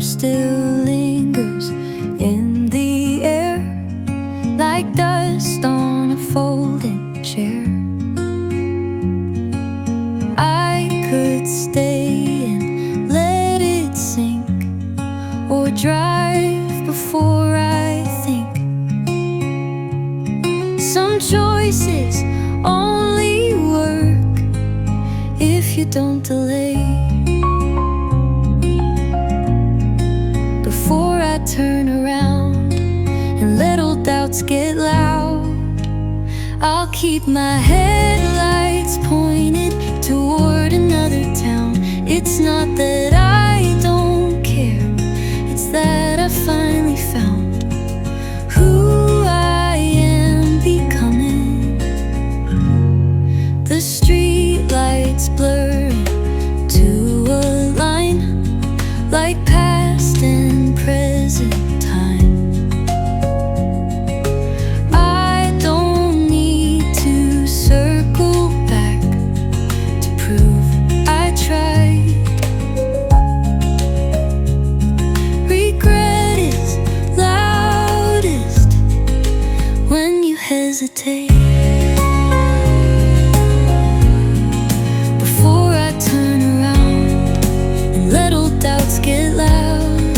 still lingers in the air, like dust on a folding chair. I could stay and let it sink, or drive before I think. Some choices only work if you don't delay. Before I turn around and little doubts get loud, I'll keep my headlights pointed toward another town. It's not that I don't care, it's that I finally found who I am becoming. The street lights blur to a line, like past and present time. I don't need to circle back to prove I tried. Regret is loudest when you hesitate. Before I turn around and little doubts get loud,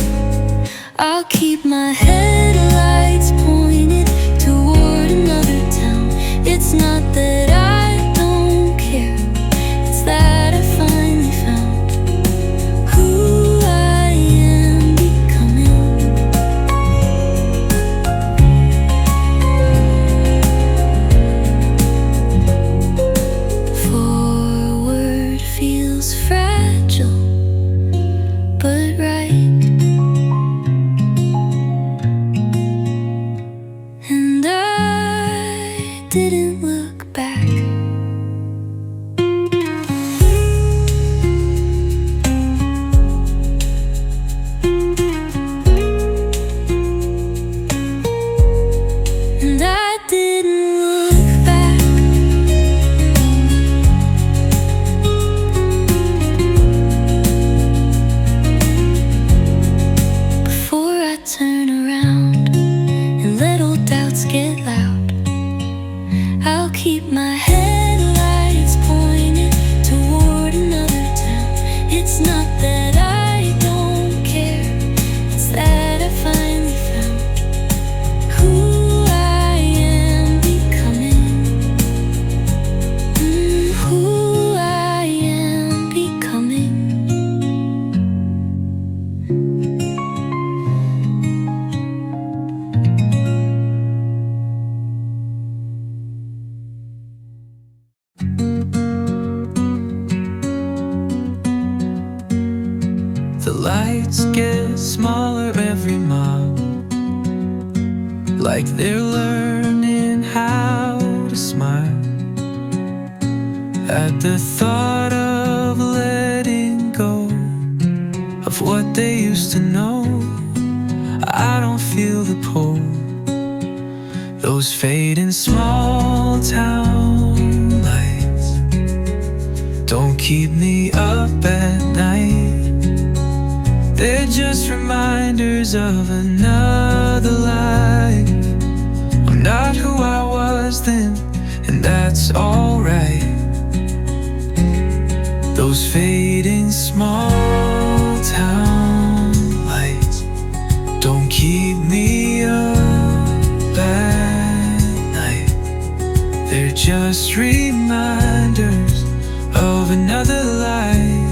I'll keep my headlights pointed toward another town. It's not that I don't care, it's that I finally found who I am becoming. Forward feels fragile, but right. And I didn't look back. And I didn't look back. Before I turn around and little doubts get loud, I'll keep my headlights pointed toward another town. It's not that I don't care, it's that I finally found who I am becoming. Who I am becoming. The lights get smaller every mile, like they're learning how to smile. At the thought of letting go of what they used to know, I don't feel the pull. Those fading small town lights don't keep me up at night. They're just reminders of another life. I'm not who I was then, and that's alright. Those fading small town lights don't keep me up at night. They're just reminders of another life.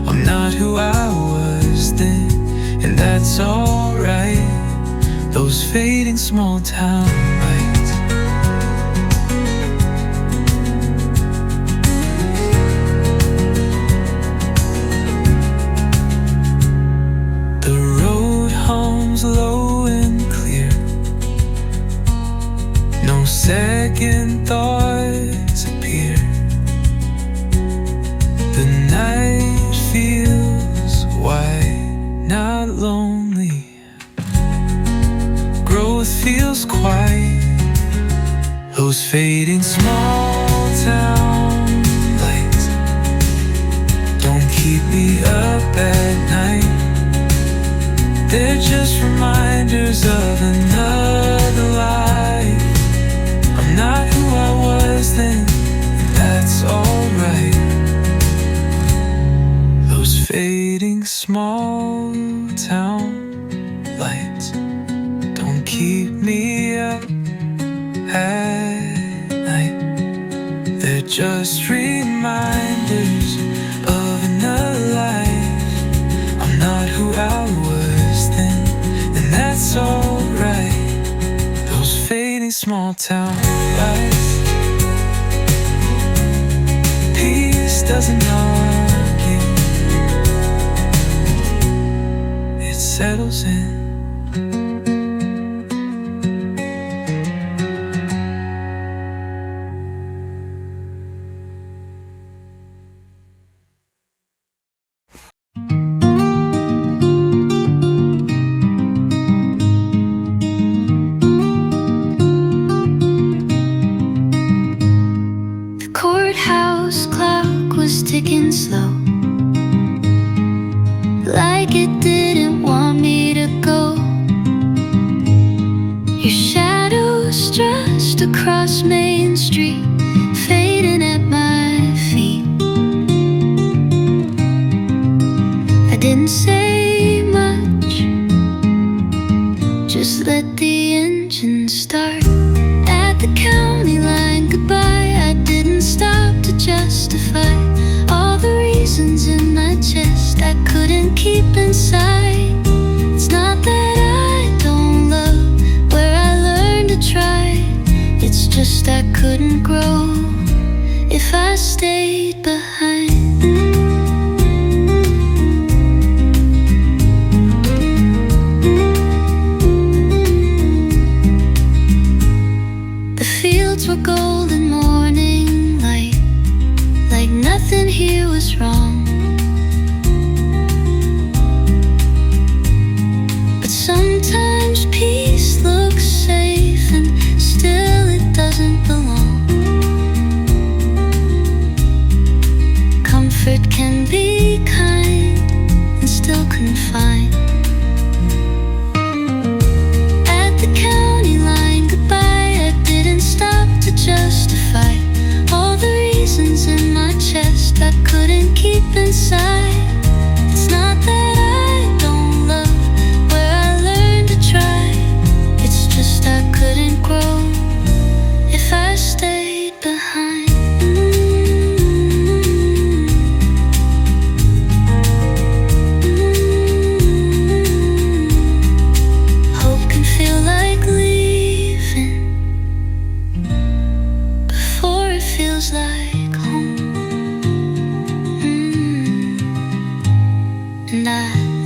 I'm not who I was then, and that's alright. Those fading small town lights. The road hums low and clear, no second thoughts appear. The night feels wide, not lonely. Growth feels quiet. Those fading small town lights don't keep me up at night. reminders of another life. I'm not who I was then, and that's alright. Those fading small town lights don't keep me up at night. They're just reminders of another life. I'm not who I was then, and that's alright. Those fading small town lights. Peace doesn't argue, it settles in. Ticking slow, like it didn't want me to go. Your shadow stretched across Main Street, fading at my feet. I didn't say much, just let the engine start. At the county line goodbye, I didn't stop to justify all the reasons in my chest I couldn't keep inside. It's not that I don't love where I learned to try. It's just I couldn't grow if I stayed behind. The fields were golden morning light, like nothing here was wrong. But sometimes peace looks safe and still it doesn't belong. Comfort can be kind and still confined. At the county line goodbye, I didn't stop to justify all the reasons in my chest I couldn't keep inside. It's not that I don't love where I learned to try. It's just I couldn't grow if I stayed behind. Hope can feel like leaving before it feels like home. And I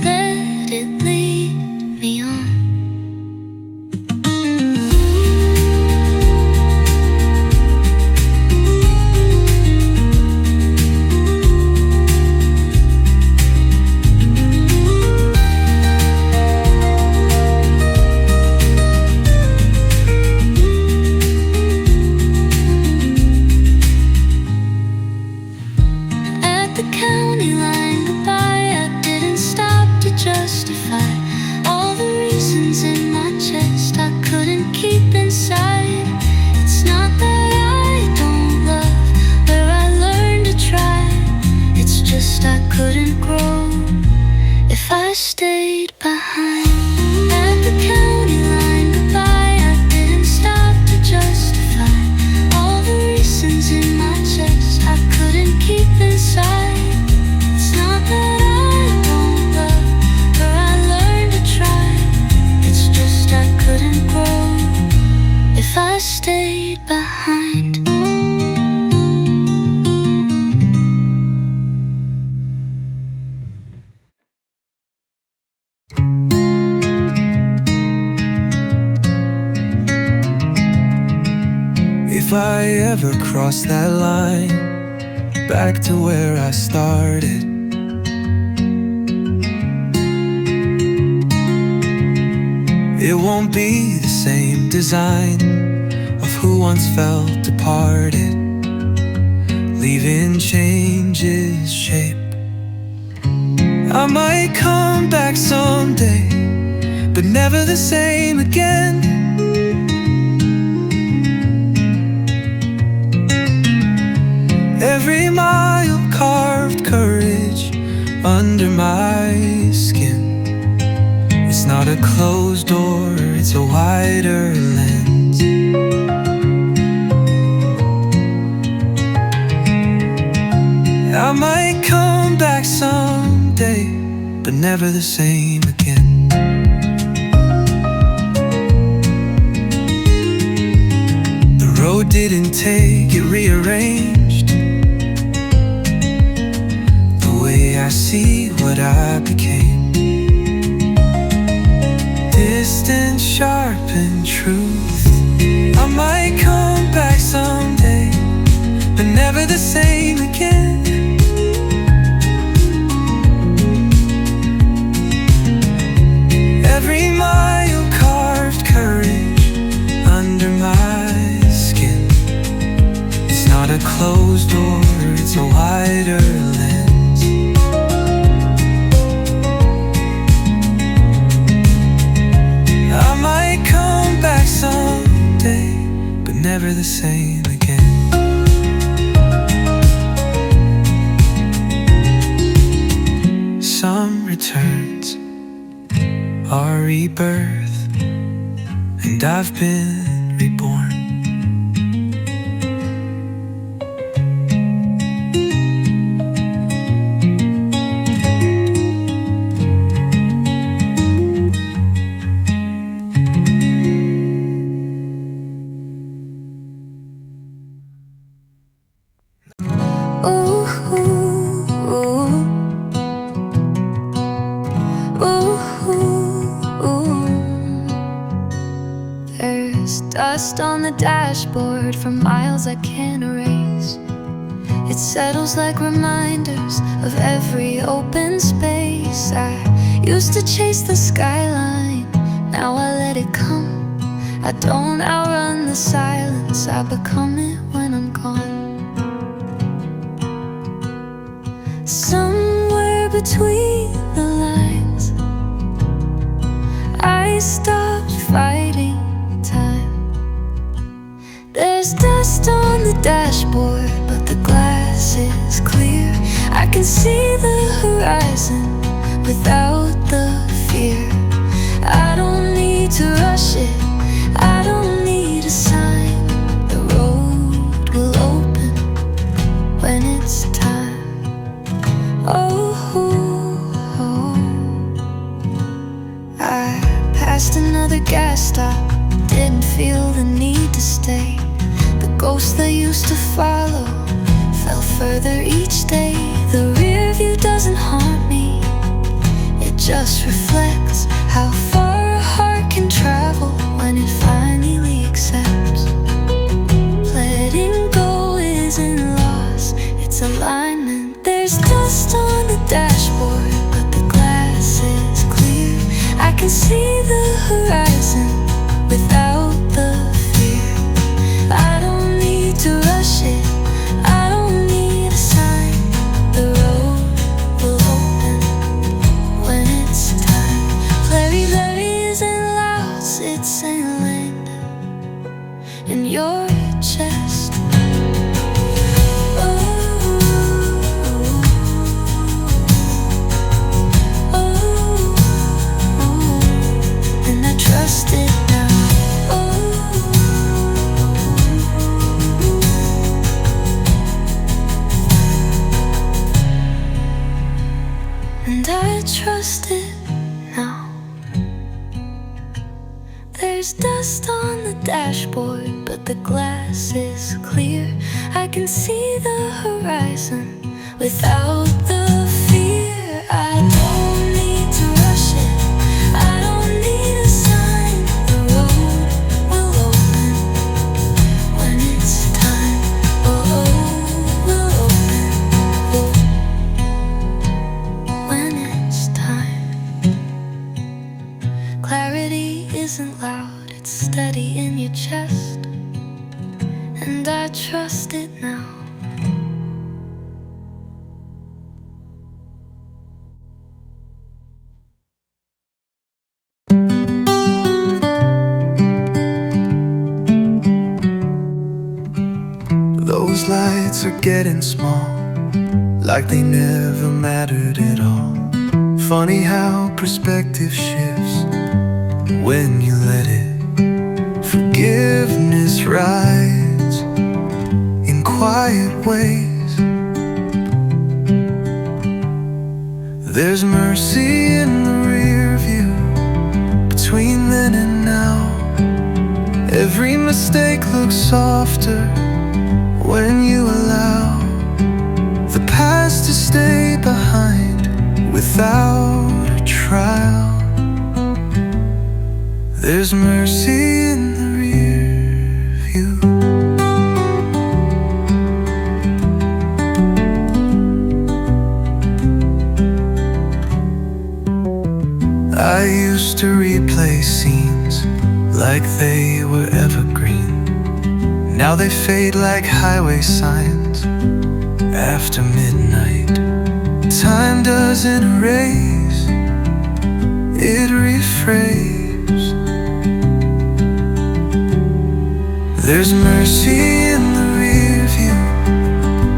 let it lead me on. At the county line goodbye, I didn't stop to justify all the reasons in my chest I couldn't keep inside. It's not that I don't love where I learned to try. It's just I couldn't grow if I stayed behind. At the county line goodbye, I didn't stop to justify all the reasons in my chest I couldn't keep inside. It's not that I don't love where I learned to try. It's just I couldn't grow if I stayed behind. If I ever cross that line back to where I started, it won't be the same design of who once felt departed, leaving changes shape. I might come back someday, but never the same again. Every mile carved courage under my skin. It's not a closed door, it's a wider lens. I might come back someday, but never the same again. The road didn't take it rearranged. The way I see what I became. Distant, sharp, and truth. I might come back someday, but never the same again. Every mile carved courage under my skin. It's not a closed door, it's a wider lens. I might come back someday, but never the same again. Some returns are rebirth, and I've been reborn. Dust on the dashboard from miles I can't erase. It settles like reminders of every open space. I used to chase the skyline, now I let it come. I don't outrun the silence, I become it when I'm gone. Somewhere between the lines, I stopped fighting time. There's dust on the dashboard, but the glass is clear. I can see the horizon without the fear. I don't need to rush it, I don't need a sign. The road will open when it's time. Oh, I passed another gas stop, didn't feel the need to stay. The ghost that used to follow fell further each day. The rear view doesn't haunt me, it just reflects how far a heart can travel when it finally accepts. Letting go isn't loss, it's alignment. There's dust on the dashboard, but the glass is clear. I can see the horizon without the fear. I don't need to rush it, I don't need a sign. The road will open when it's time. Blurry, blurry isn't loud, it's inland in your chest. And I trust it now. And I trust it now. There's dust on the dashboard, but the glass is clear. I can see the horizon without the fear. I don't need to rush it, I don't need a sign. The road will open when it's time. Oh, will open when it's time. Clarity isn't loud, it's steady in your chest. And I trust it now. lights are getting small, like they never mattered at all. Funny how perspective shifts when you let it. Forgiveness rides in quiet ways. There's mercy in the rear view between then and now. Every mistake looks softer when you allow the past to stay behind without a trial. There's mercy in the rear view. I used to replay scenes like they were evergreen. Now they fade like highway signs after midnight. Time doesn't erase, it reframes. There's mercy in the rear view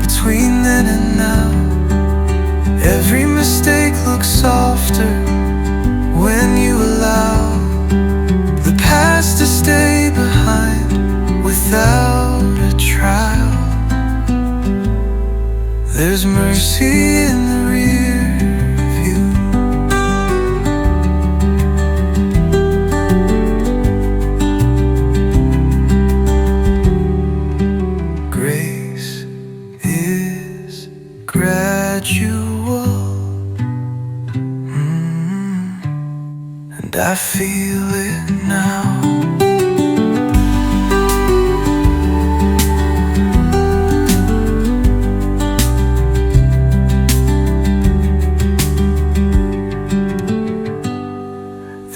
between then and now. Every mistake looks softer when you allow the past to stay behind without a trial. There's mercy in the rear view. Grace is gradual, and I feel it now.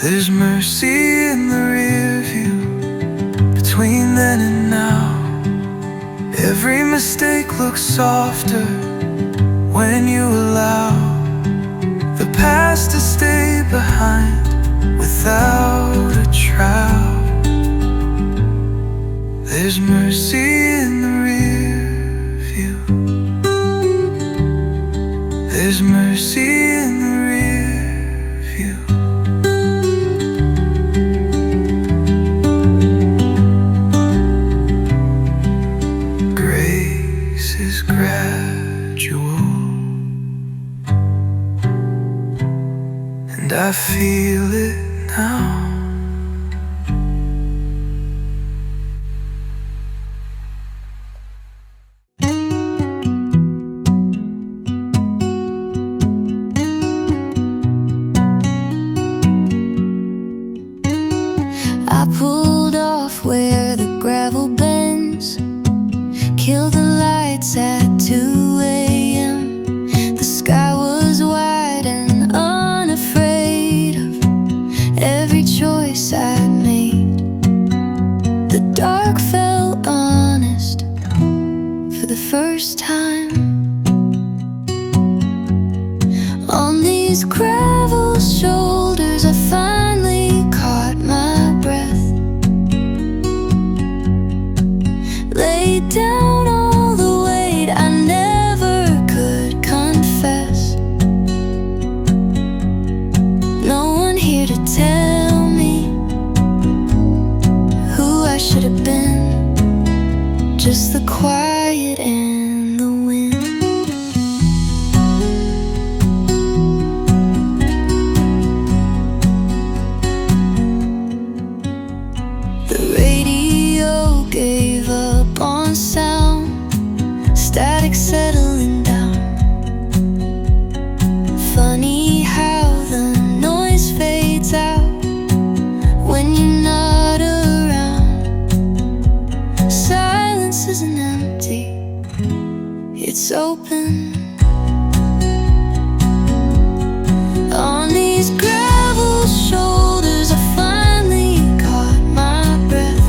There's mercy in the rear view between then and now. Every mistake looks softer when you allow the past to stay behind without a trial. There's mercy in the rear view. There's mercy in the rear view. Grace is gradual, and I feel it now. I pulled off where the gravel bends, killed the lights at 2 a.m. The sky was wide and unafraid of every choice I'd made. The dark felt honest for the first time. On these gravel shoulders I finally caught my breath. Laid down all the weight I never could confess. No one here to tell me who I should have been. Just the quiet and the wind. The radio gave up on sound, static settling down. Funny how the noise fades out when you're not around. Silence isn't empty, it's open. On these gravel shoulders I finally caught my breath.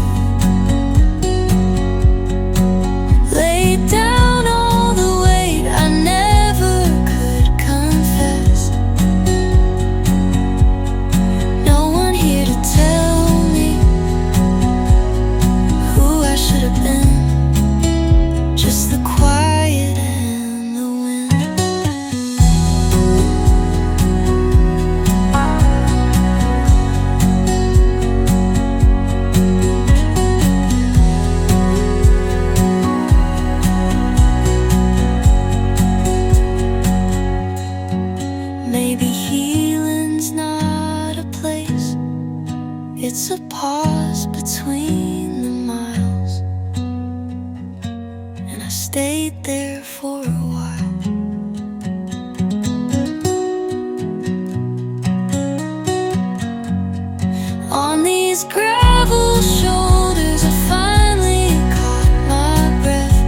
Laid down all the weight I never could confess. No one here to tell me who I should have been. Just the quiet There's a pause between the miles, and I stayed there for a while. On these gravel shoulders I finally caught my breath,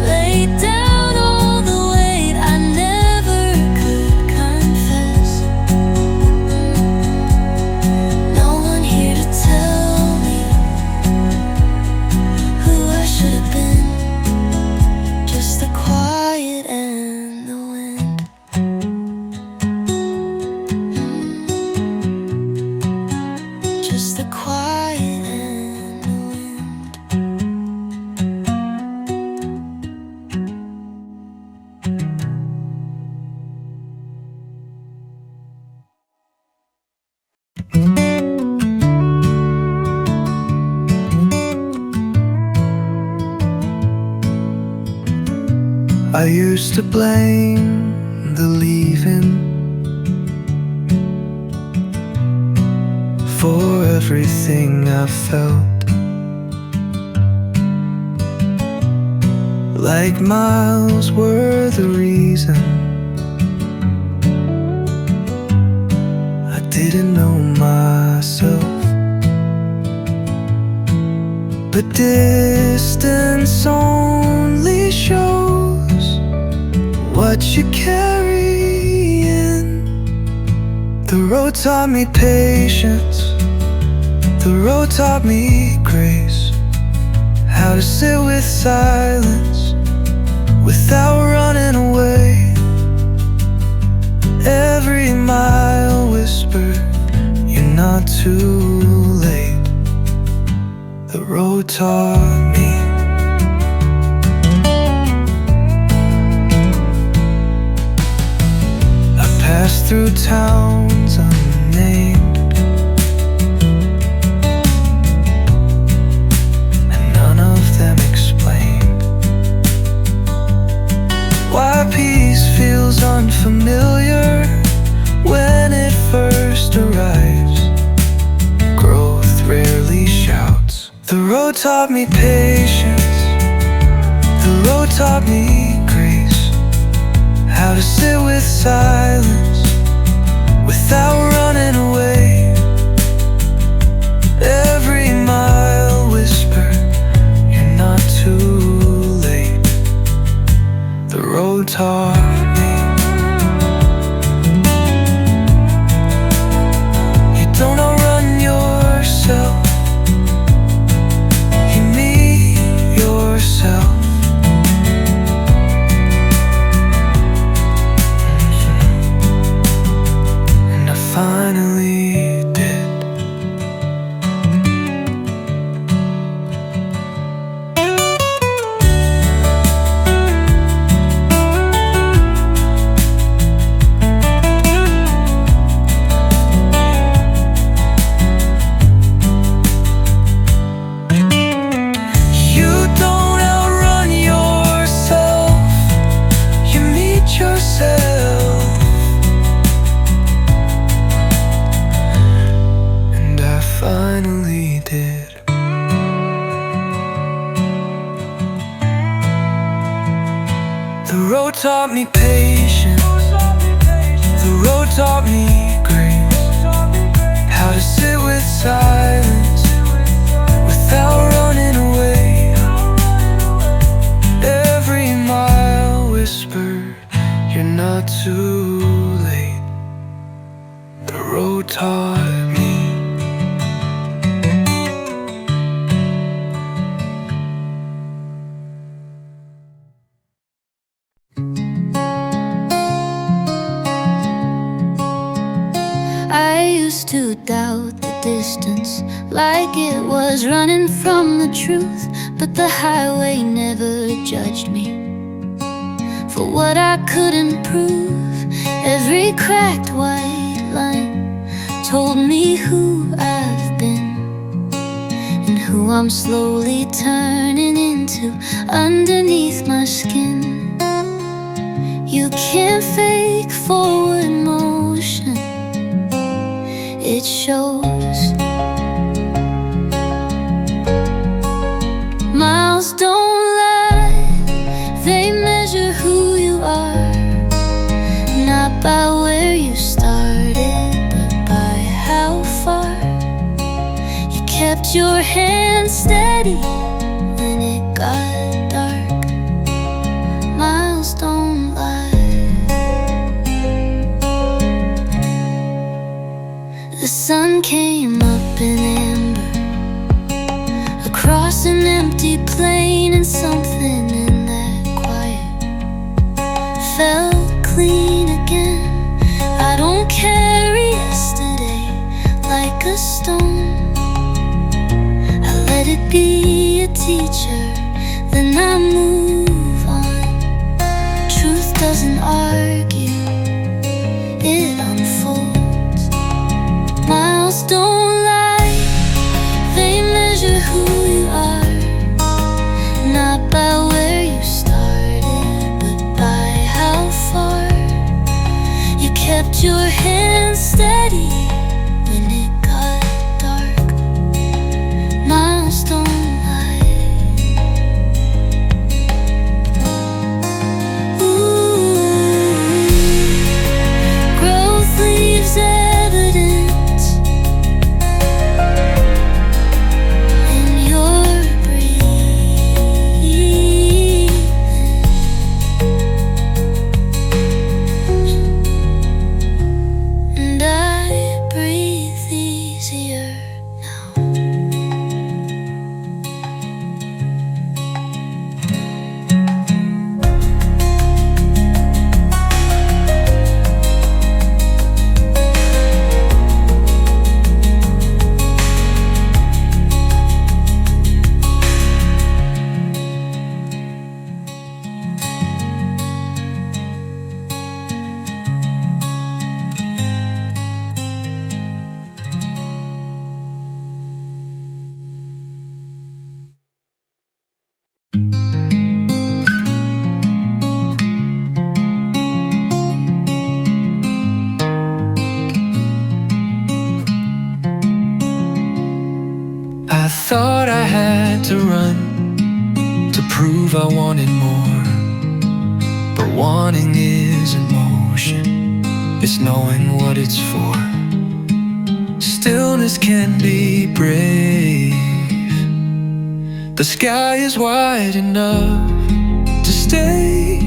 laid down all the weight I never could confess. No one here to tell me who I should have been, just the quiet and the wind. Just the quiet and the wind. I used to blame the leaving for everything I felt, like miles were the reason. I didn't know myself, but distance only shows what you carry in. The road taught me patience, the road taught me grace, how to sit with silence without running away. Every mile whispered, you're not too late. The road taught me. I passed through towns unnamed, why peace feels unfamiliar when it first arrives. Growth rarely shouts. The road taught me patience, the road taught me grace, how to sit with silence without running away. Every mile whispered, you're not too late. The road taught me. You don't outrun yourself, you meet yourself. And I finally did. The road taught me patience, the road taught me grace, how to sit with silence without running away. Every mile whispered, you're not too late. The road taught me. I used to doubt the distance, like it was running from the truth. But the highway never judged me for what I couldn't prove. Every cracked white line told me who I've been and who I'm slowly turning into underneath my skin. You can't fake forward motion, it shows. Miles don't lie, they measure who you are, not by where you started, but by how far you kept your hand steady when it got dark. Miles don't lie. The sun came up in amber across an empty plain, and something in that quiet felt clean again. I don't carry yesterday like a stone. I let it be a teacher, then I move on. Truth doesn't argue, it unfolds. Miles don't lie, they measure who you are, not by where you started, but by how far you kept your hand steady when it got dark. Miles don't lie. Ooh, growth leaves evidence in your breathing, and I breathe easier now. I thought I had to run to prove I wanted more, but wanting isn't motion, it's knowing what it's for. Stillness can be brave. The sky is wide enough to stay,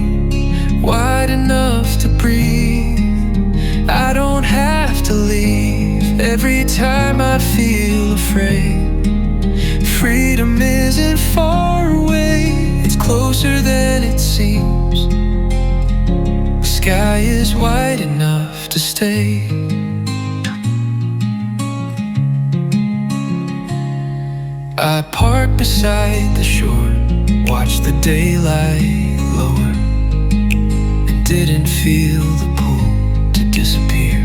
wide enough to breathe. I don't have to leave every time I feel afraid. Freedom isn't far away, it's closer than it seems. The sky is wide enough to stay. I parked beside the shore, watched the daylight lower, and didn't feel the pull to disappear.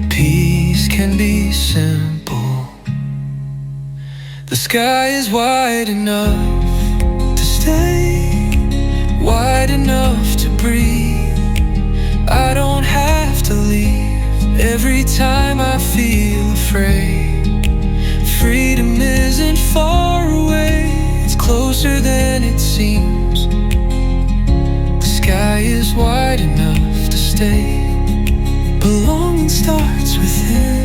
Peace can be simple. The sky is wide enough to stay, wide enough to breathe. I don't have to leave every time I feel afraid. Freedom isn't far away, it's closer than it seems. The sky is wide enough to stay. Belonging starts within.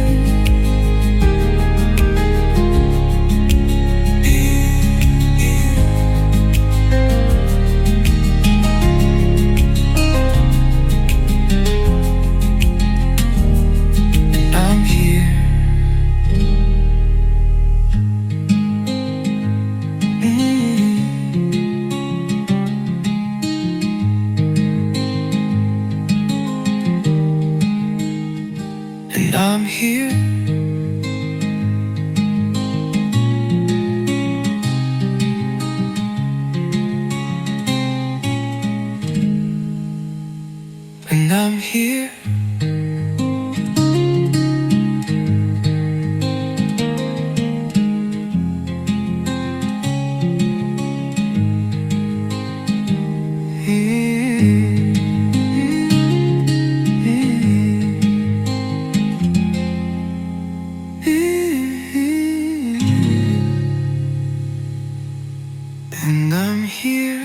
I'm here. And I'm here. and I'm here.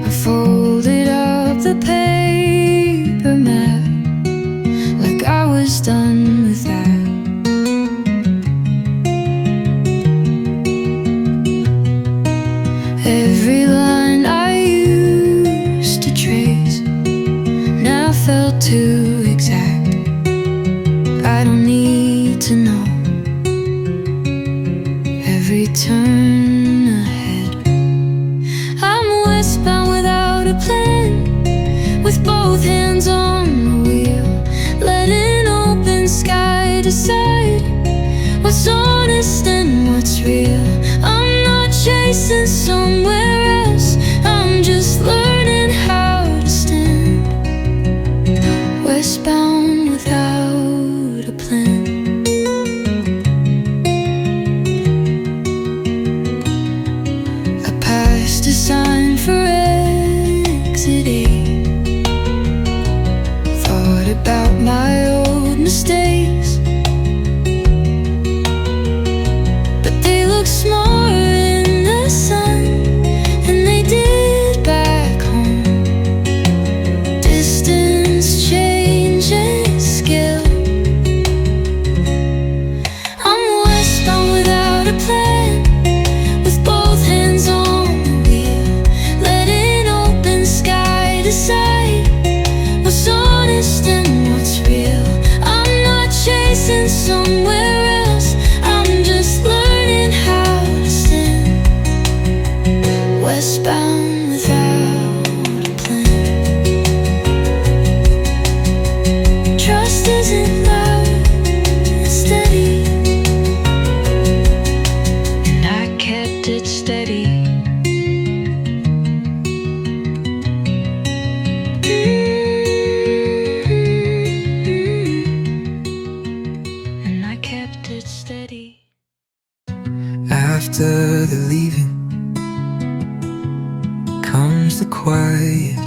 I folded up the paper map like I was done with that. Every line I used to trace now felt too exact. I don't need to know every turn ahead. I'm westbound without a plan, with both hands on the wheel, letting open sky decide what's honest and what's real. I'm not chasing somewhere else, I'm just learning how to stand. Westbound without a plan. I passed a sign for exit 8, thought about my old mistakes, but they look smaller in the sun than they did back home. Distance changes scale. I'm westbound without a plan, with both hands on the wheel, letting open sky decide what's honest and what's real. I'm not chasing somewhere else, I'm just learning how to stand. Westbound without a plan. Trust isn't loud, it's steady, and I kept it steady. And I kept it steady. After the leaving comes the quiet.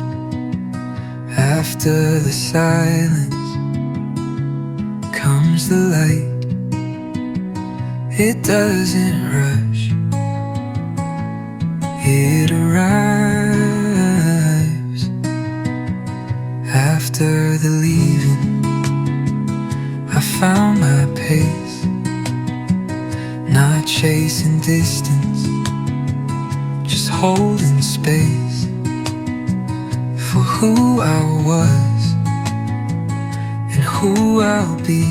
After the silence comes the light. It doesn't rush, it arrives. After the leaving, I found my pace, not chasing distance, just holding space for who I was and who I'll be.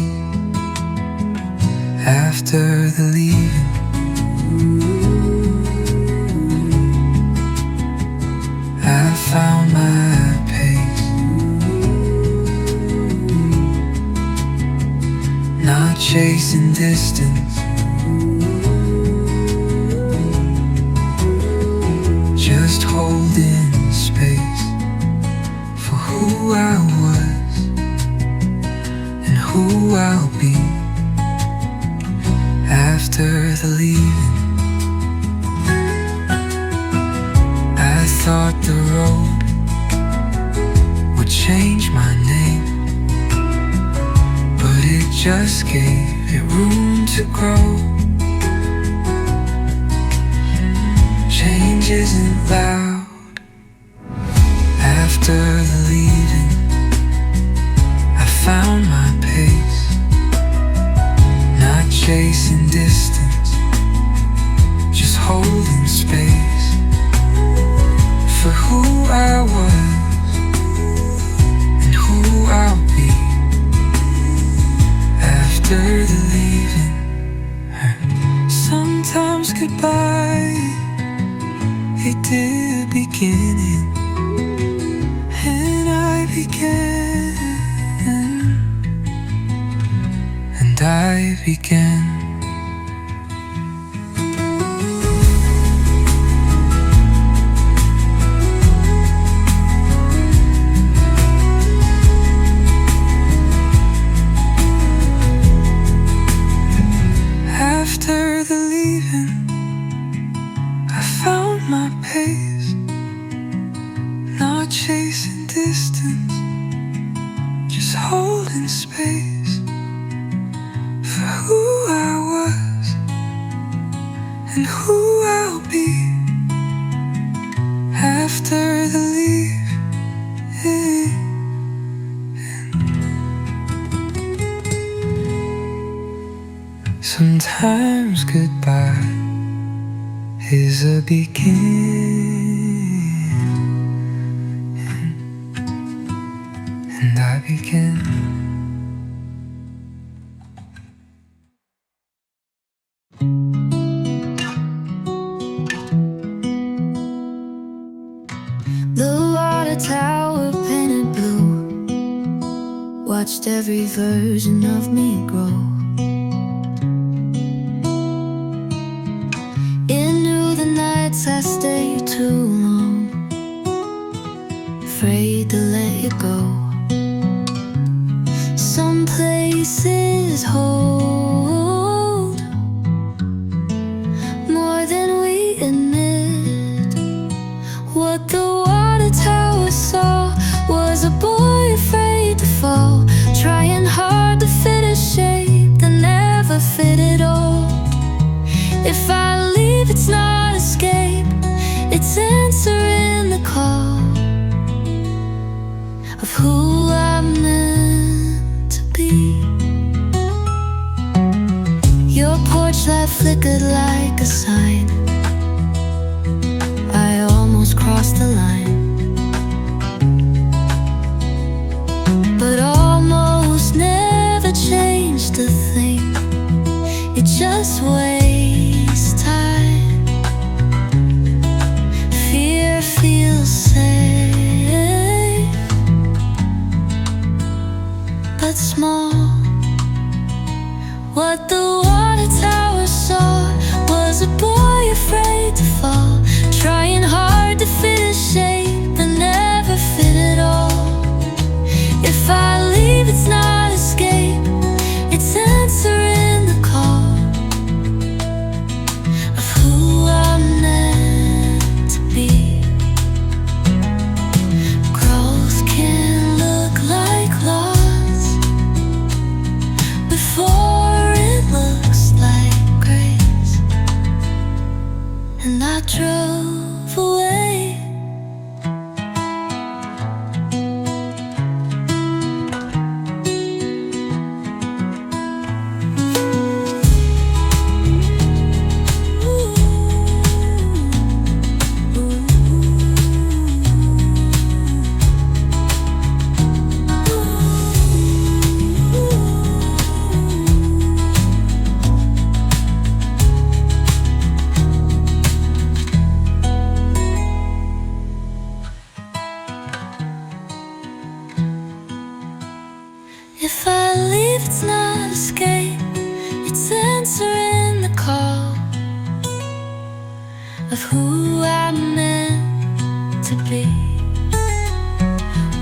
After the leaving, I found my pace, not chasing distance, just holding space for who I was and who I'll be. After the leaving, I thought the road would change my name, but it just gave it room to grow. Change isn't loud. After the leaving, I found my pace, not chasing distance, just holding space for who I was and who I'll be. After the leaving, sometimes goodbye, it did beginning, and I began, and I began. After the leaving, I found my pace, not chasing distance, just holding space for who I was and who I'll be after the leaving. Sometimes goodbye is a beginning, and I begin. The water tower painted blue, watched every version of me grow. Into the nights I stayed too long, afraid to let you go. Some places hold more than we admit. What the water tower saw was a boy afraid to fall, trying hard to fit a shape that never fit at all. If I leave, it's not escape, it's answering the call of who I'm meant to be. Your porch light flickered like a sign, I almost crossed the line, but almost never changed a thing. It just wastes time. Fear feels safe, but small. What the water tower saw was a boy afraid to fall, trying hard to fit a shape that never fit at all. If I leave, it's not escape, it's answering the call of who I'm meant to be. Growth can look like loss before it looks like grace, and I drove away. If I leave, it's not escape, it's answering the call of who I'm meant to be.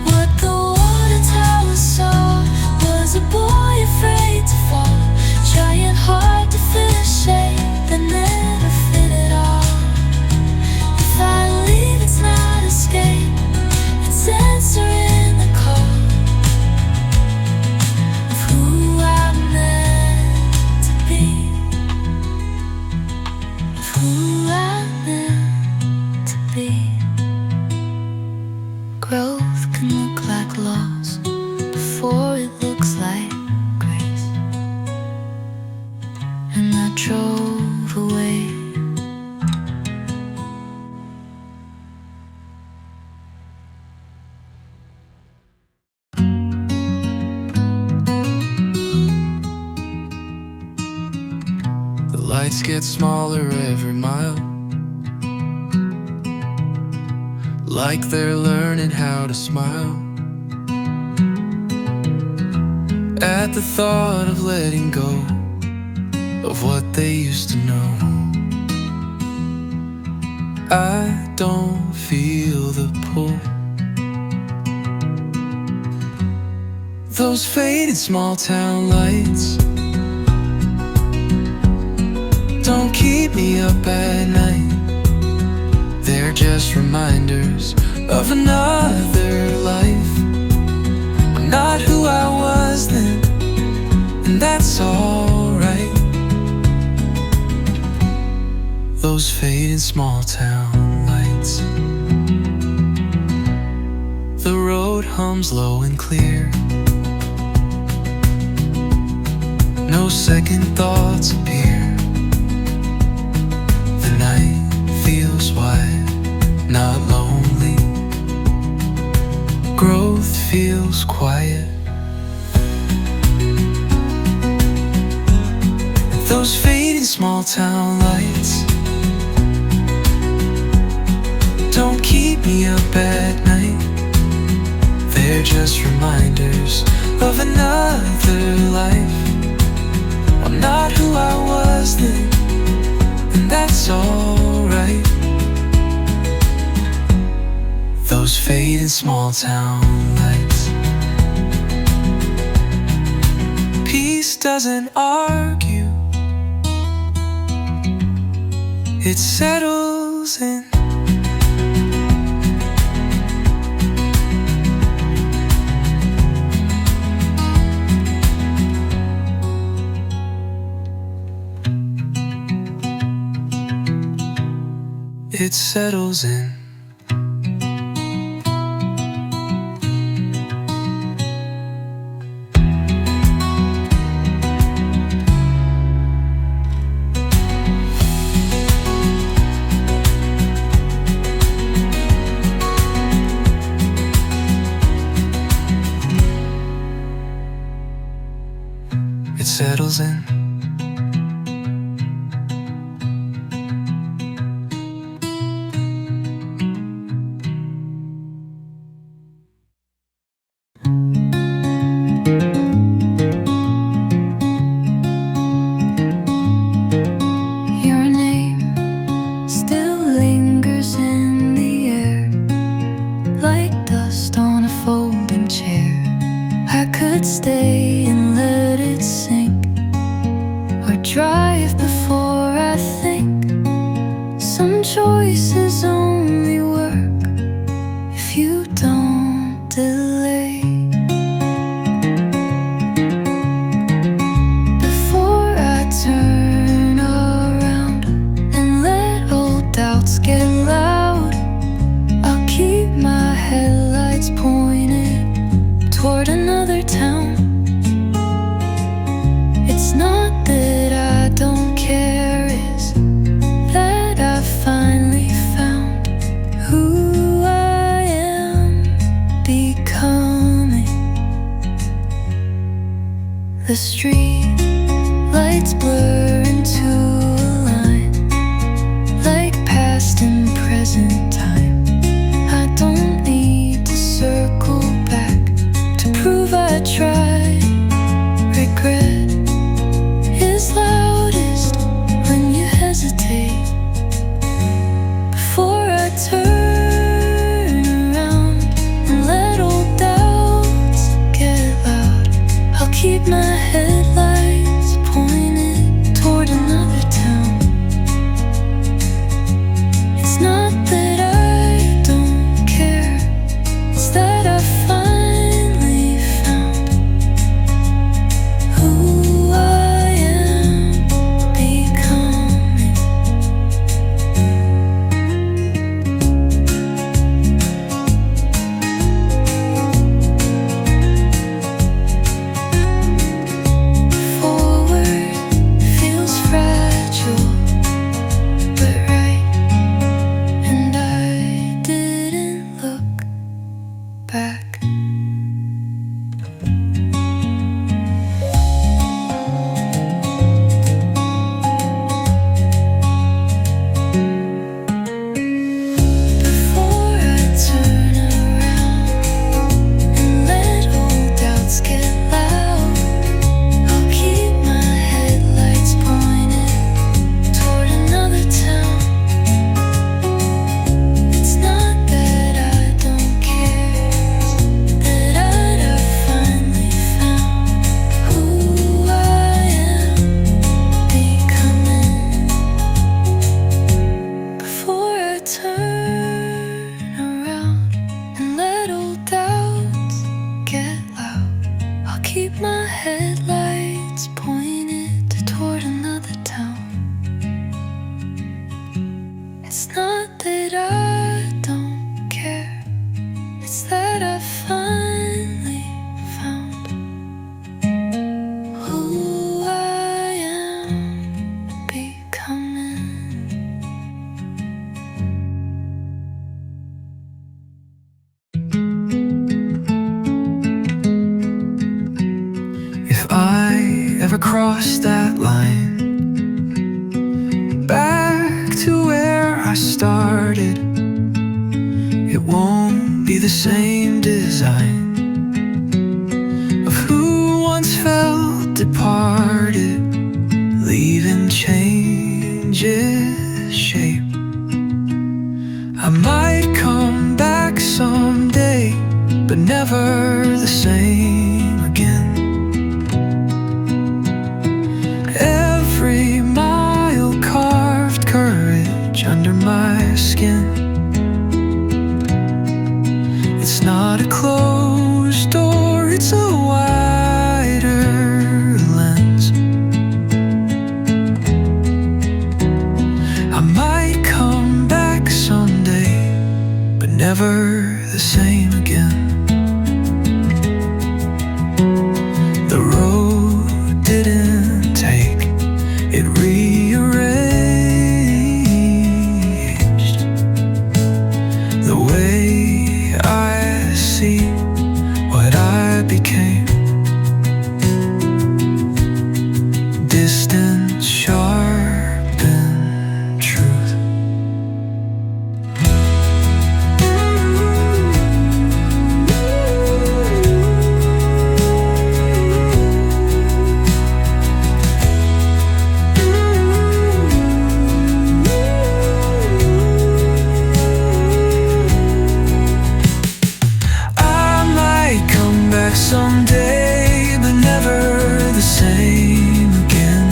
What the water tower saw was a boy afraid to fall, trying hard to fit a shape that never fit at all. If I leave, it's not escape, it's answering the call of who I'm meant to be, of who I'm meant to be. Growth can look like loss before it looks like grace, and I drove away. The lights get smaller every mile, like they're learning how to smile at the thought of letting go of what they used to know. I don't feel the pull. Those faded small town lights don't keep me up at night. They're just reminders of another life. I'm not who I was then, and that's alright. Those fading small town lights. The road hums low and clear. No second thoughts appear. The night feels wide, not lonely. Growth feels quiet. Those fading small town lights don't keep me up at night. They're just reminders of another life. I'm not who I was then, and that's alright. Those fading small town lights. Peace doesn't argue, it settles in. It settles in. It settles in. Stay and let it sink, or drive before I think. Some choices only work if you don't delay. Before I turn around and let old doubts get loud, I'll keep my headlights pointed toward another town. It's not that I don't care, it's that I finally found who I am becoming. The street lights blur into a line, like past and present time. I don't need to circle back to prove I tried. Regret is loudest when you hesitate. Before I turn around and let old doubts get loud, I'll keep my headlights pointed toward another town. It's not that I don't care, it's that I finally found who I am becoming. Forward feels fragile, but right, and I didn't look back. Before I turn around and let old doubts get loud, I'll keep my headlights pointed toward another town. It's not that I don't care, It's that I finally found who I am becoming. If I ever cross that line back to where I started, it won't be the same design of who once felt departed, leaving changes shape. I might come back someday, but never the same again. Every mile carved courage under my skin. It's not a closed door, it's a wider lens. I might come back someday, but never the same again. The road didn't take, it rearranged the way I see what I became. Distance sharpened truth. Someday, but never the same again.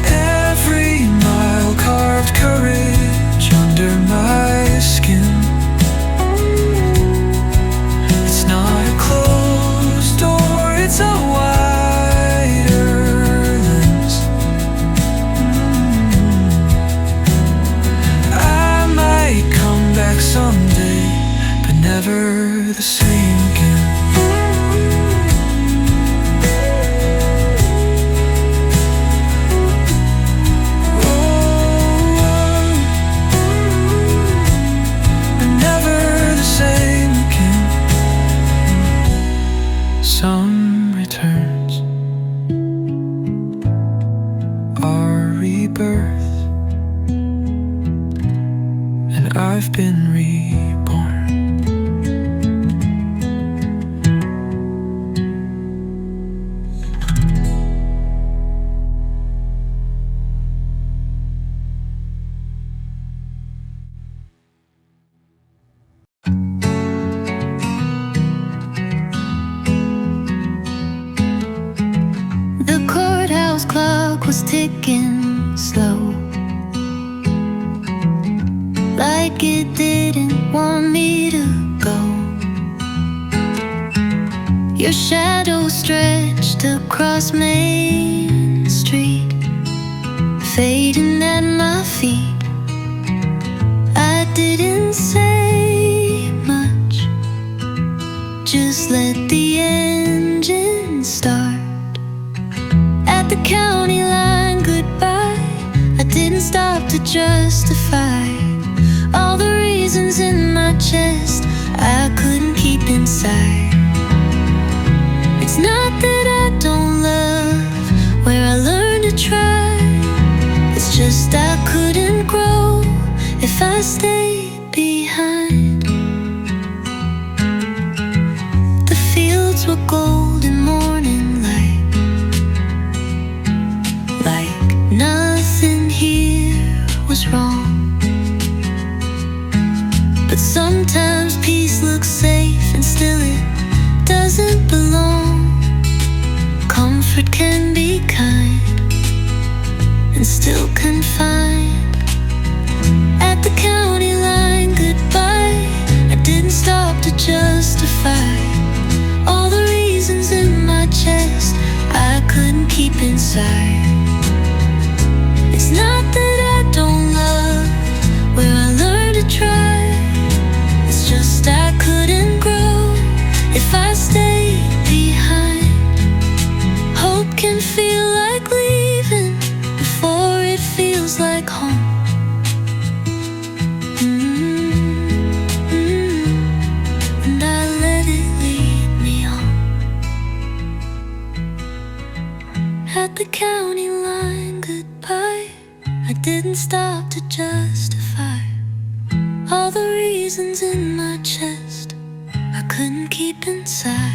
Every mile carved courage under my skin. It's not a closed door, it's a wider lens. I might come back someday, but never the same again. But never the same again. Some returns are rebirth, and I've been reborn. The courthouse clock was ticking slow, like it didn't want me to go. Your shadow stretched across Main Street, fading at my feet. I didn't say much, just let the engine start. At the county line, goodbye. I didn't stop to justify all the reasons in my chest I couldn't keep inside. It's not that I don't love where I learned to try, it's just I couldn't grow if I stayed behind. The fields were golden morning light, like nothing here was wrong. But sometimes peace looks safe and still it doesn't belong. Comfort can be kind and still confined. At the county line, goodbye. I didn't stop to justify all the reasons in my chest I couldn't keep inside. It's not that I don't love where I learned to try, reasons in my chest I couldn't keep inside.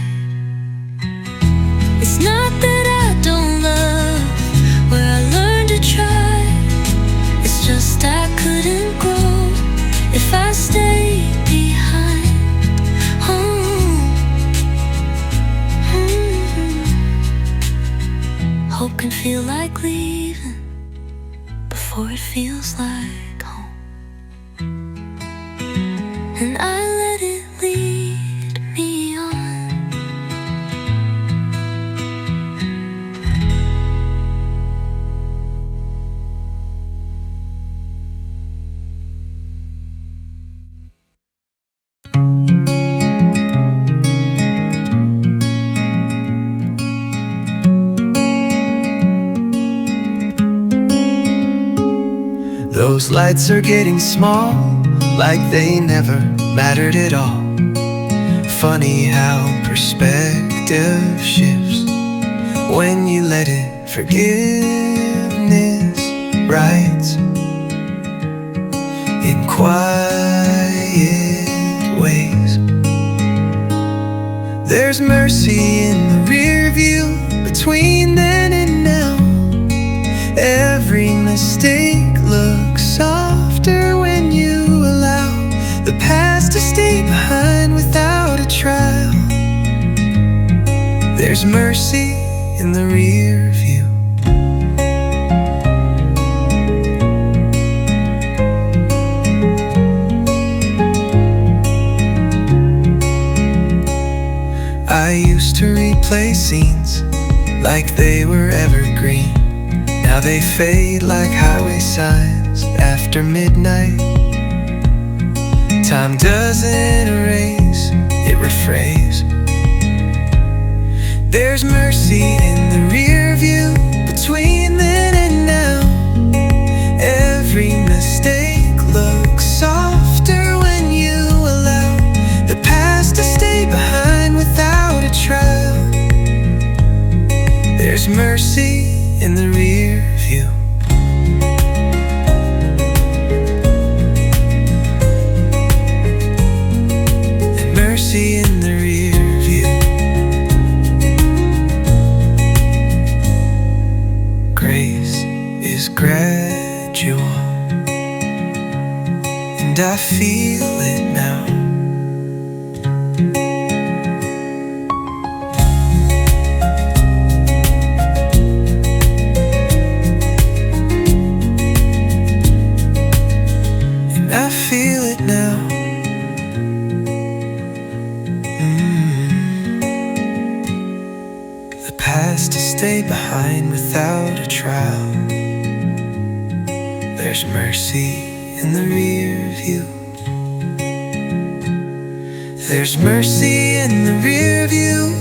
It's not that I don't love where I learned to try. It's just I couldn't grow if I stayed behind. Hope can feel like leaving before it feels like home. And I let it lead me on. Those lights are getting small, like they never mattered at all. Funny how perspective shifts when you let it. Forgiveness writes in quiet ways. There's mercy in the rear view between then and now. Every mistake looks softer when you allow the past to stay behind without a trial. There's mercy in the rear view. I used to replay scenes like they were evergreen. Now they fade like highway signs after midnight. Time doesn't erase, it rephrase. There's mercy in the rear view between then and now. Every mistake looks softer when you allow the past to stay behind without a trial. There's mercy in the rear view. And mercy in the rear view. Grace is gradual, and I feel it now. I feel it now. The past to stay behind without a trial. There's mercy in the rear view. There's mercy in the rear view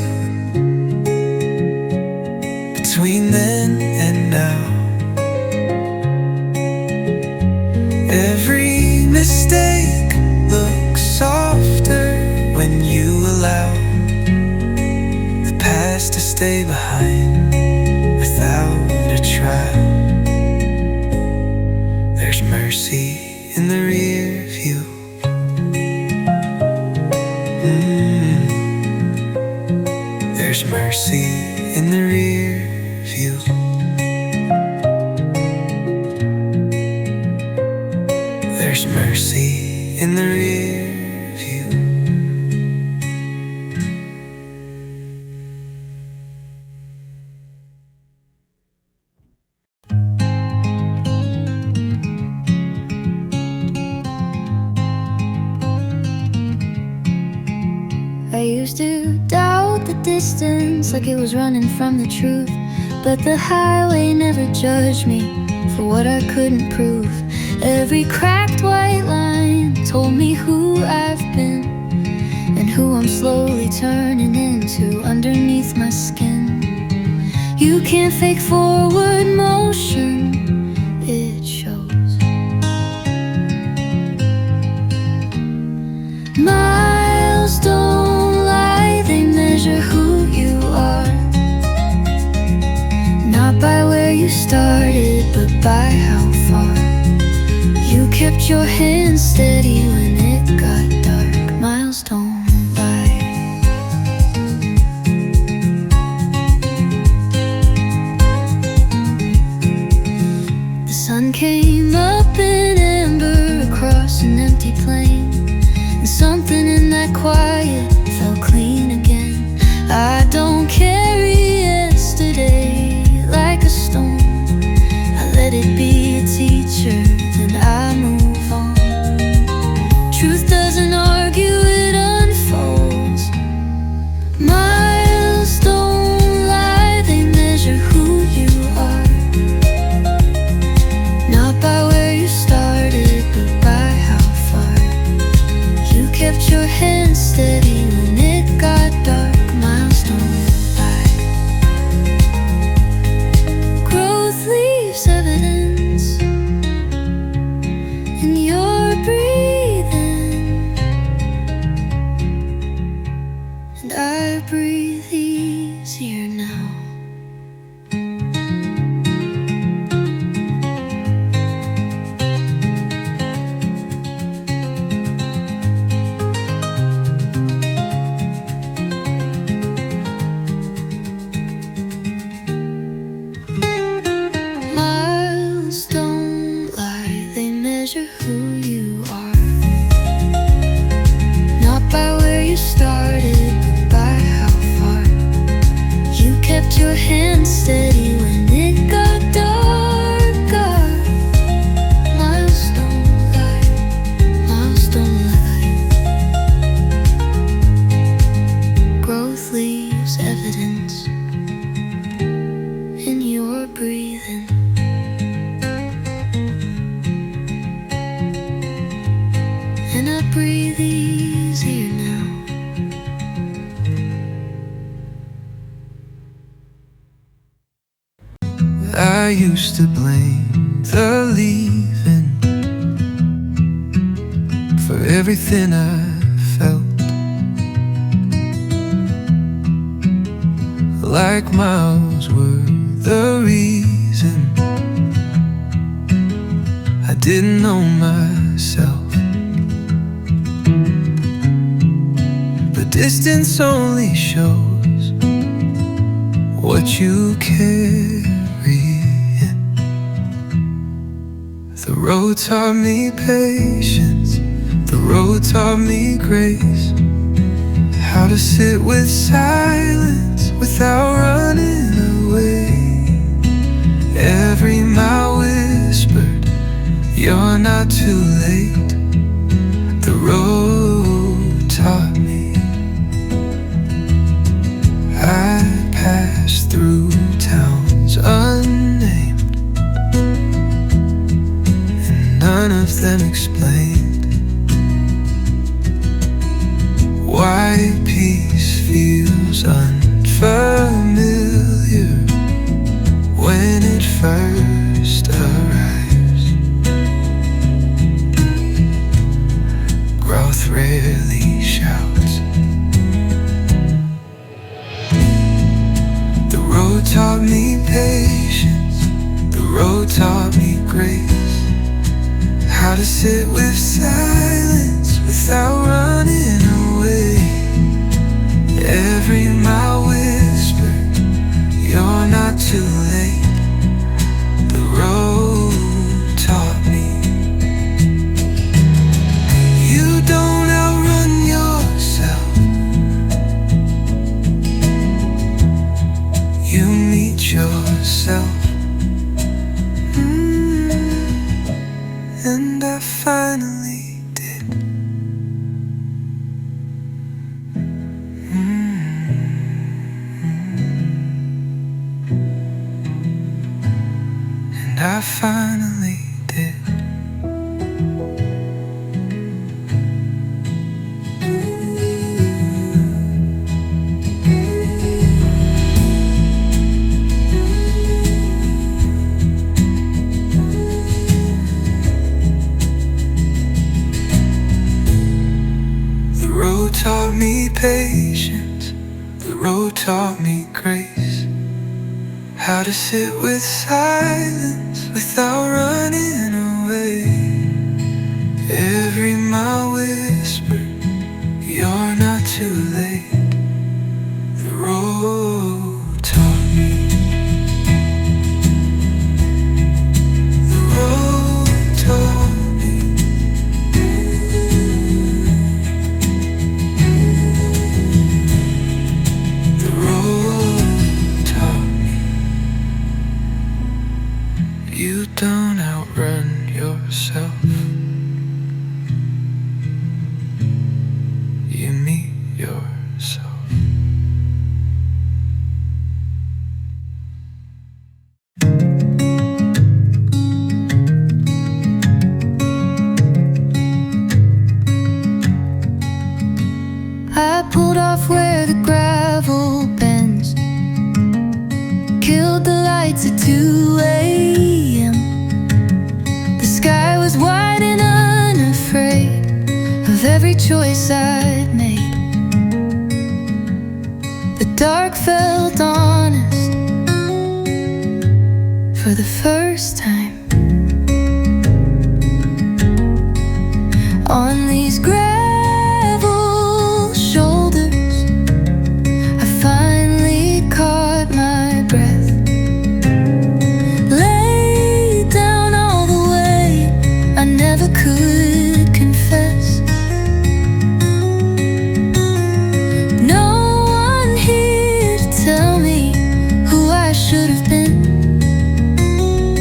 between then and now. Every mistake looks softer when you allow the past to stay behind without a trial. There's mercy in the rear view. There's mercy in the rear view. There's mercy in the rear view. I used to doubt the distance like it was running from the truth, but the highway never judged me for what I couldn't prove. Every cracked white line told me who I've been and who I'm slowly turning into underneath my skin. You can't fake forward motion, it shows. Miles don't lie, they measure who you are, not by where you started, but by how far. You kept your hand steady when it got kept your hand steady when it got dark. Milestone light. Growth leaves evidence in your breathing, and I breathe easier now. Your hand steady when it got darker. Milestone light, milestone light. Growth leaves evidence in your breathing, and I breathe easier now. I used to blame the leaving for everything I felt, like miles were the reason I didn't know myself. But distance only shows what you carry. The road taught me patience, the road taught me grace, how to sit with silence without running away. Every mile whispered, you're not too late. The road taught me. I passed through towns unnamed, none of them explained why peace feels unfamiliar when it first arrives. Growth rarely shouts. The road taught me patience, the road taught me grace, how to sit with silence without running away. Every mile whispered, you're not too late. The road taught me. You don't outrun yourself, you meet yourself. And I finally did. And I finally did. The road taught me patience, the road taught me grace, how to sit with silence without running away. Every mile whispered, you're not too late. The road taught me. The road taught me. The road taught me. You don't outrun yourself, nights at 2 a.m. The sky was wide and unafraid of every choice I'd made. The dark felt honest for the first time. On these gravel shoulders, I finally caught my breath. Laid down all the way I never could confess. No one here to tell me who I should have been.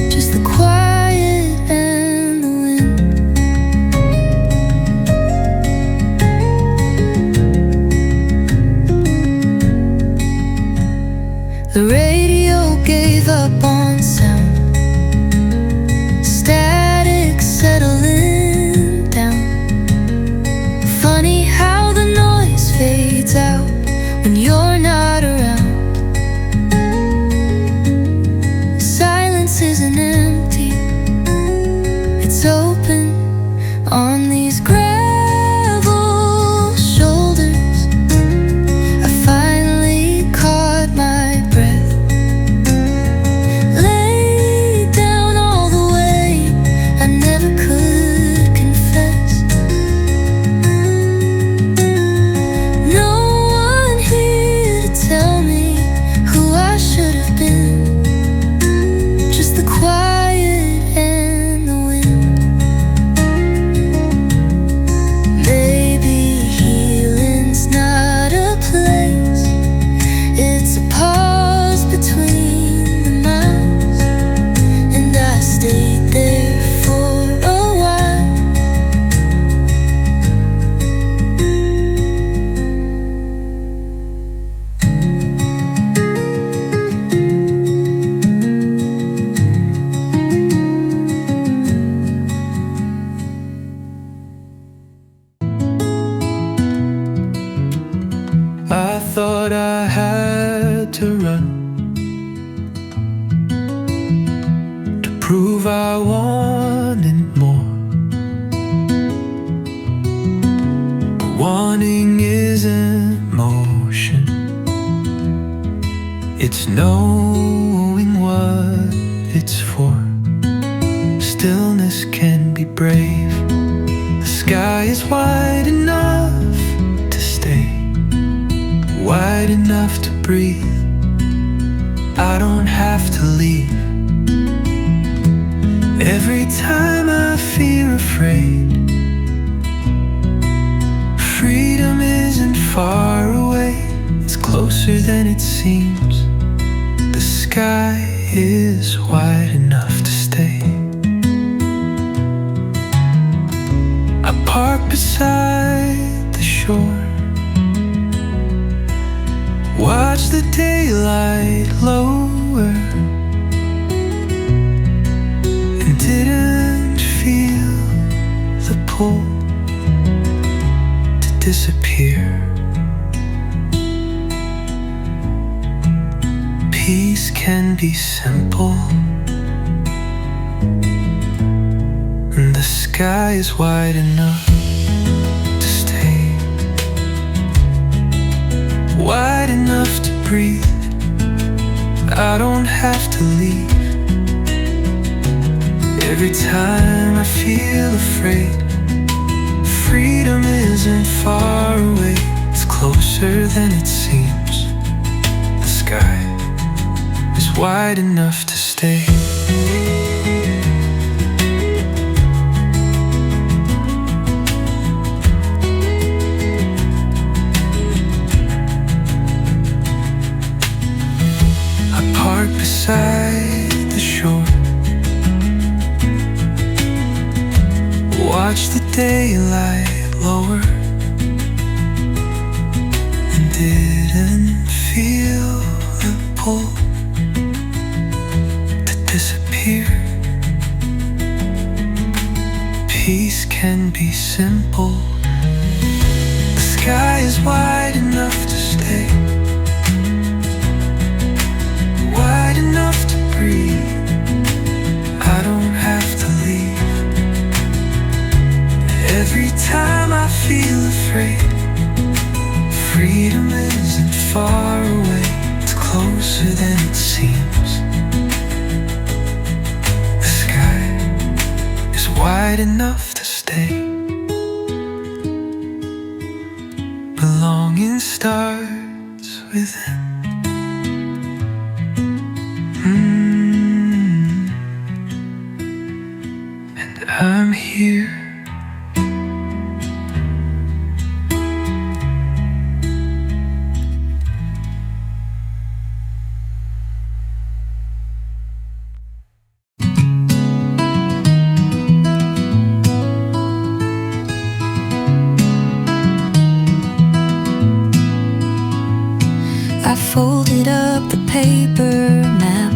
Just the quiet and the wind. The radio gave up on sound. Static settling down. Funny how the noise fades out when you're not around. Silence isn't empty, it's open on these gravel shoulders. I finally caught my breath. Laid down all the way I never could confess. No one here to tell me who I should have been. Just the quiet and the wind. Maybe healing's not a place, it's a pause between the miles. And I stayed there for a while. I thought I had to run to prove I wanted more. But wanting isn't motion, it's knowing what it's for. Stillness can be brave. The sky is wide enough to stay, wide enough to breathe. I don't have to leave. Every time I feel afraid, freedom isn't far away, it's closer than it seems. The sky is wide enough to stay. I park beside the shore, watch the daylight lower, and didn't feel the pull to disappear. Peace can be simple, and the sky is wide enough to stay, wide enough to breathe. I don't have to leave. Every time I feel afraid, freedom isn't far away, it's closer than it seems. The sky is wide enough to stay. Beside the shore, watch the daylight lower, and didn't feel the pull to disappear. Peace can be simple. The sky is wide enough to stay, wide enough to breathe. far away, it's closer than it seems. The sky is wide enough to stay. Belonging starts within. And I'm here. I folded up the paper map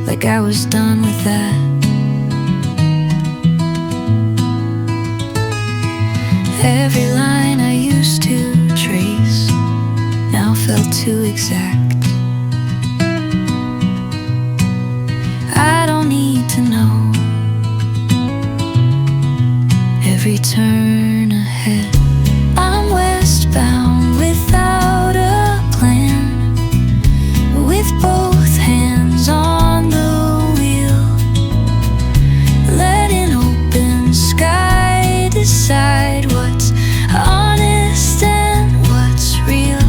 like I was done with that. Every line I used to trace now felt too exact. I don't need to know every turn ahead. I'm westbound without a plan, with both hands on the wheel, letting open sky decide what's honest and what's real.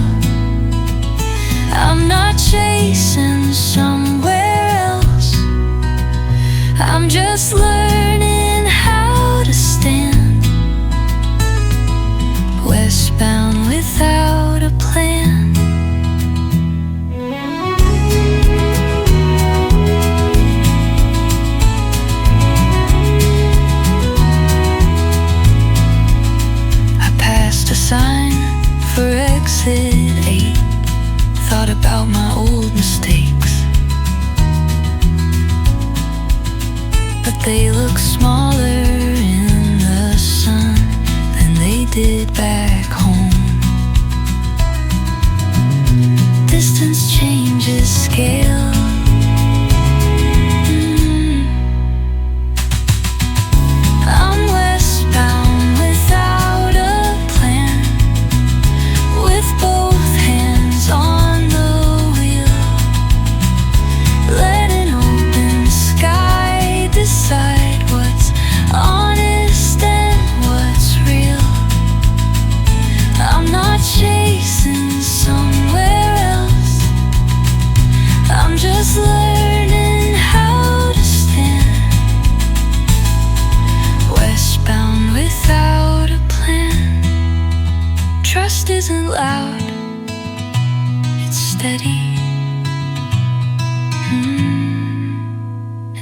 I'm not chasing somewhere else, I'm just learning how to stand, westbound without a plan. I passed a sign for exit 8, thought about my old mistakes, but they look smaller in the sun than they did back home. Distance changes scale. I'm westbound without a plan, with both hands on the wheel, letting open sky decide what's honest and what's real. I'm not chasing somewhere else, I'm just learning how to stand, westbound without a plan. Trust isn't loud, it's steady.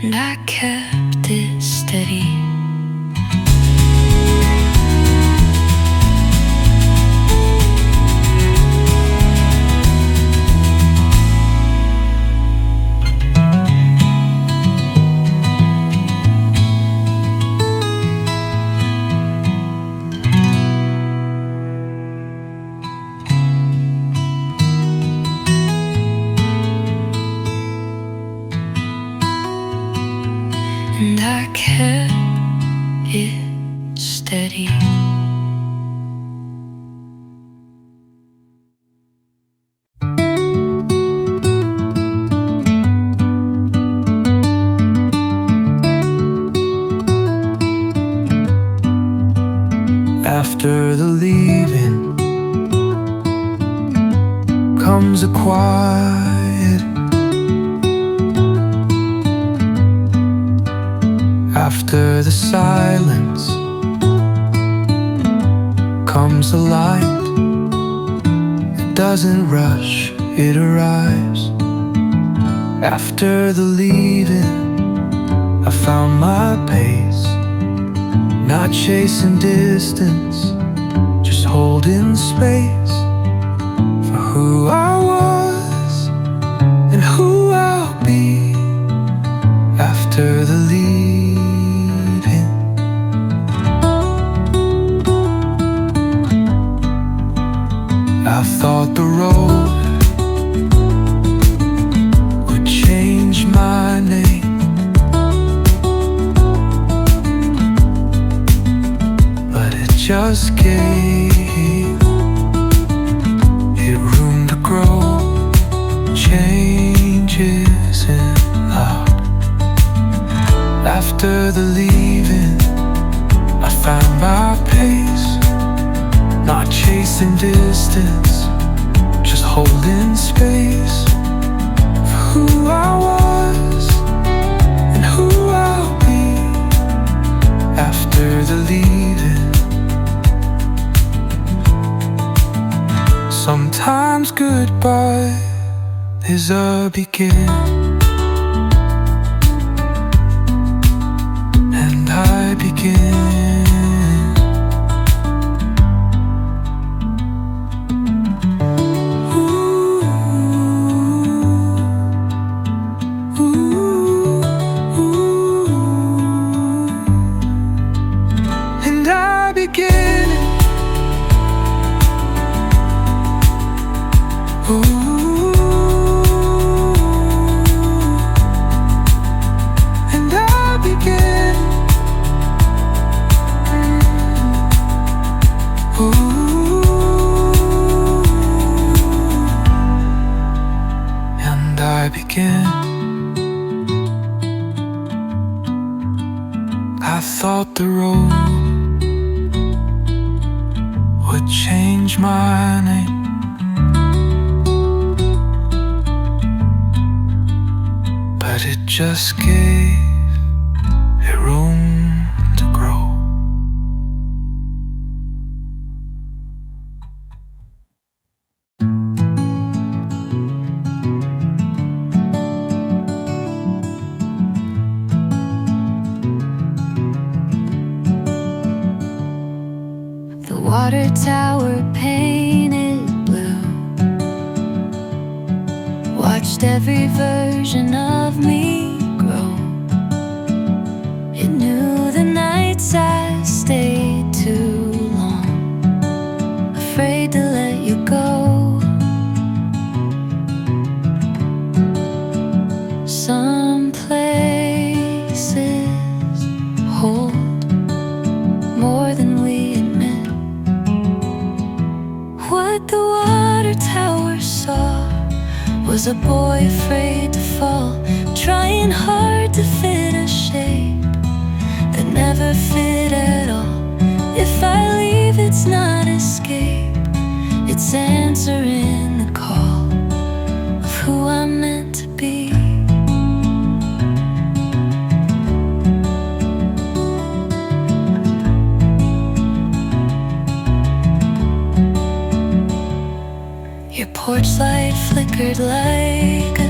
And I kept it steady. And I kept it steady. After the leaving comes a quiet. After the silence comes the light. It doesn't rush, it arrives. After the leaving, I found my pace, not chasing distance, just holding space for who I was and who I'll be after the leaving. I thought the road would change my name, but it just gave it room to nothing distance, just holding space for who I was and who I'll be after the leaving. Sometimes goodbye is a beginning, and I begin. I thought the road would change my name, but it just gave it room to grow. Water tower painted blue, watched every version of me grow. It knew the nights I stayed too long, afraid to let you go. Some places hold more than we admit. What the water tower saw was a boy afraid to fall, trying hard to fit a shape that never fit at all. If I leave, it's not escape, it's answering the call of who I'm meant to be. Your porch light flickered like a